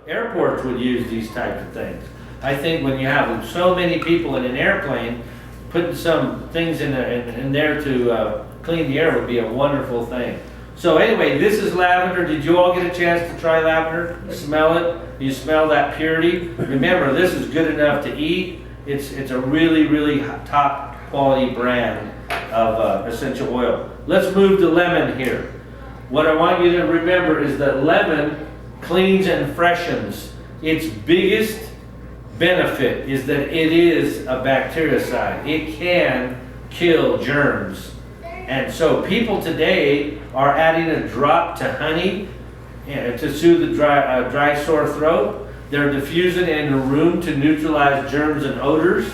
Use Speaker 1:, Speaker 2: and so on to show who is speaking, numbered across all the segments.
Speaker 1: Airports would use these types of things. I think when you have so many people in an airplane, putting some things in there to clean the air would be a wonderful thing. So anyway, this is lavender. Did you all get a chance to try lavender? Smell it? You smell that purity? Remember, this is good enough to eat. It's a really, really top quality brand of essential oil. Let's move to lemon here. What I want you to remember is that lemon cleans and freshens. Its biggest benefit is that it is a bactericide. It can kill germs. And so people today are adding a drop to honey to soothe the dry sore throat. They're diffusing it in a room to neutralize germs and odors.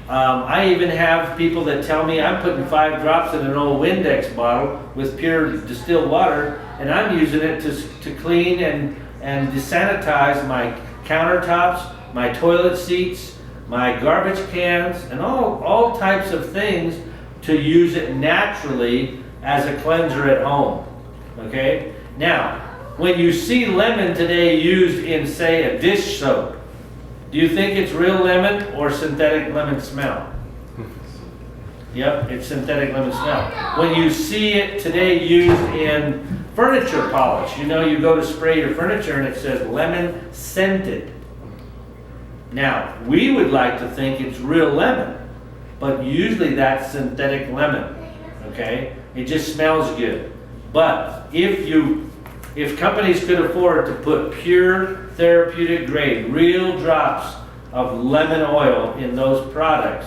Speaker 1: I even have people that tell me I'm putting 5 drops in an old Windex bottle with pure distilled water, and I'm using it to clean and desanitize my countertops, my toilet seats, my garbage cans, and all types of things to use it naturally as a cleanser at home. Okay? Now, when you see lemon today used in, say, a dish soap, do you think it's real lemon or synthetic lemon smell? Yep, it's synthetic lemon smell. When you see it today used in furniture polish, you know, you go to spray your furniture and it says lemon scented. Now, we would like to think it's real lemon, but usually that's synthetic lemon, okay? It just smells good. But if companies could afford to put pure therapeutic grade, real drops of lemon oil in those products,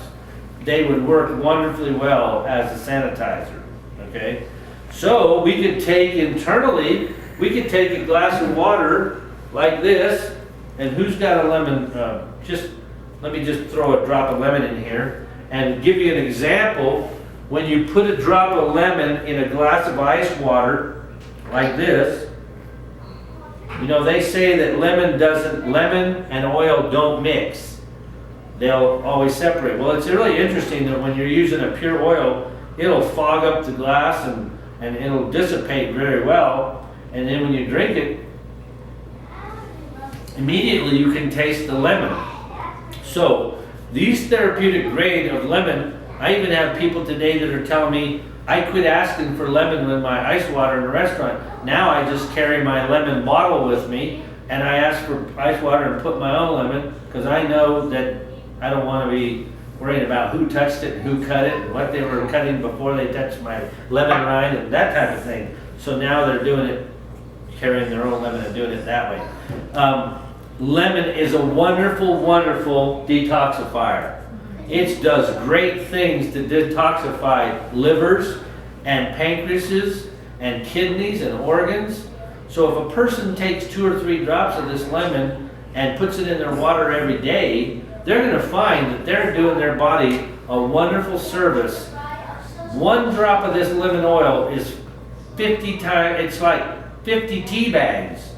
Speaker 1: they would work wonderfully well as a sanitizer, okay? So we could take internally, we could take a glass of water like this, and who's got a lemon, let me just throw a drop of lemon in here and give you an example. When you put a drop of lemon in a glass of ice water like this, you know, they say that lemon and oil don't mix. They'll always separate. Well, it's really interesting that when you're using a pure oil, it'll fog up the glass and it'll dissipate very well. And then when you drink it, immediately you can taste the lemon. So these therapeutic grade of lemon, I even have people today that are telling me, I quit asking for lemon with my ice water in a restaurant. Now I just carry my lemon bottle with me and I ask for ice water and put my own lemon because I know that I don't want to be worried about who touched it and who cut it and what they were cutting before they touched my lemon rind and that type of thing. So now they're doing it, carrying their own lemon and doing it that way. Lemon is a wonderful, wonderful detoxifier. It does great things to detoxify livers and pancreases and kidneys and organs. So if a person takes 2 or 3 drops of this lemon and puts it in their water every day, they're going to find that they're doing their body a wonderful service. 1 drop of this lemon oil is 50 times, it's like 50 tea bags.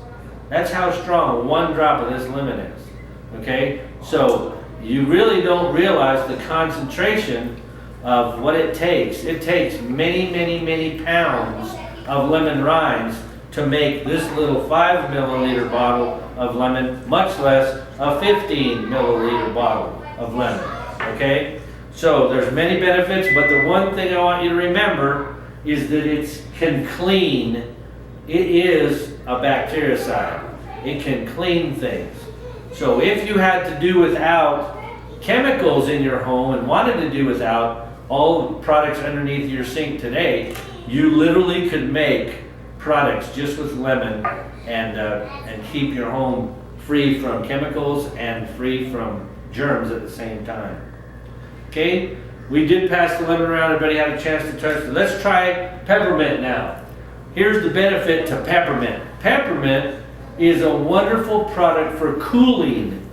Speaker 1: That's how strong 1 drop of this lemon is. Okay? So you really don't realize the concentration of what it takes. It takes many, many, many pounds of lemon rinds to make this little 5 milliliter bottle of lemon, much less a 15 milliliter bottle of lemon. Okay? So there's many benefits, but the one thing I want you to remember is that it can clean. It is a bactericide. It can clean things. So if you had to do without chemicals in your home and wanted to do without all the products underneath your sink today, you literally could make products just with lemon and keep your home free from chemicals and free from germs at the same time. Okay, we did pass the lemon around. Everybody had a chance to touch it. Let's try peppermint now. Here's the benefit to peppermint. Peppermint is a wonderful product for cooling.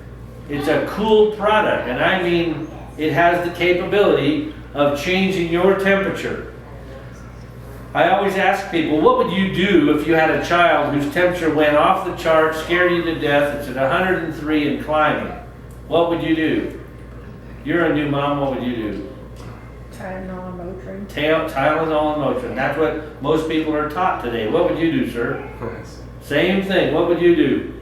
Speaker 1: It's a cool product, and I mean it has the capability of changing your temperature. I always ask people, what would you do if you had a child whose temperature went off the chart, scared you to death, it's at 103 and climbing? What would you do? You're a new mom, what would you do?
Speaker 2: Tylenol and Motrin.
Speaker 1: Tylenol and Motrin. That's what most people are taught today. What would you do, sir? Same thing. What would you do?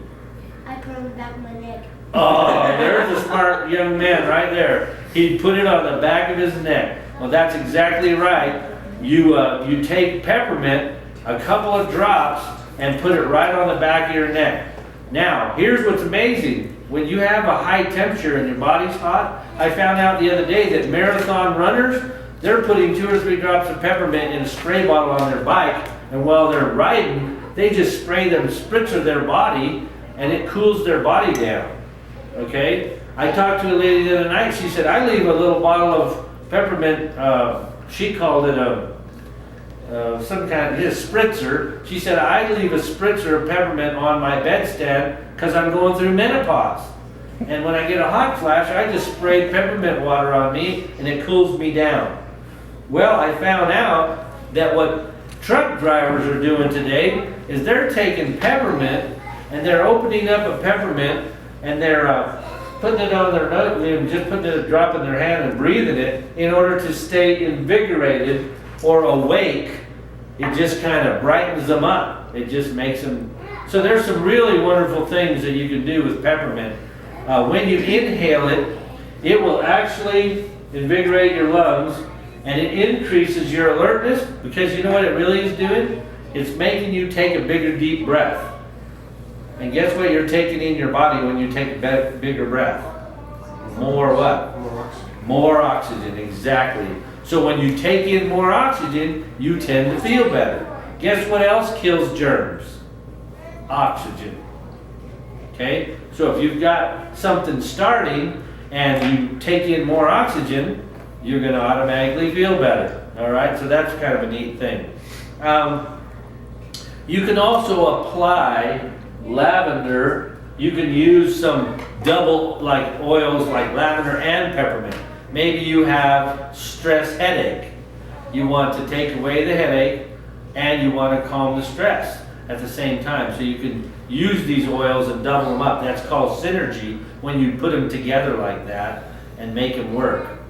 Speaker 3: on the back of my neck.
Speaker 1: Oh, there's a smart young man right there. He'd put it on the back of his neck. Well, that's exactly right. You take peppermint, a couple of drops, and put it right on the back of your neck. Now, here's what's amazing. When you have a high temperature and your body's hot, I found out the other day that marathon runners, they're putting 2 or 3 drops of peppermint in a spray bottle on their bike, and while they're riding, they just spray them, spritzer their body, and it cools their body down. Okay? I talked to a lady the other night. She said, I leave a little bottle of peppermint, she called it some kind of spritzer. She said, I leave a spritzer of peppermint on my bedstand because I'm going through menopause. And when I get a hot flash, I just spray peppermint water on me and it cools me down. Well, I found out that what truck drivers are doing today is they're taking peppermint and they're opening up a peppermint and they're putting it on their nose and just putting a drop in their hand and breathing it in order to stay invigorated or awake. It just kind of brightens them up. It just makes them... So there's some really wonderful things that you can do with peppermint. When you inhale it, it will actually invigorate your lungs and it increases your alertness because you know what it really is doing? It's making you take a bigger deep breath. And guess what you're taking in your body when you take a bigger breath? More what? More oxygen, exactly. So when you take in more oxygen, you tend to feel better. Guess what else kills germs? Oxygen. Okay? So if you've got something starting and you take in more oxygen, you're going to automatically feel better. All right? So that's kind of a neat thing. You can also apply lavender. You can use some double like oils like lavender and peppermint. Maybe you have stress headache. You want to take away the headache and you want to calm the stress at the same time. So you can use these oils and double them up. That's called synergy when you put them together like that and make them work.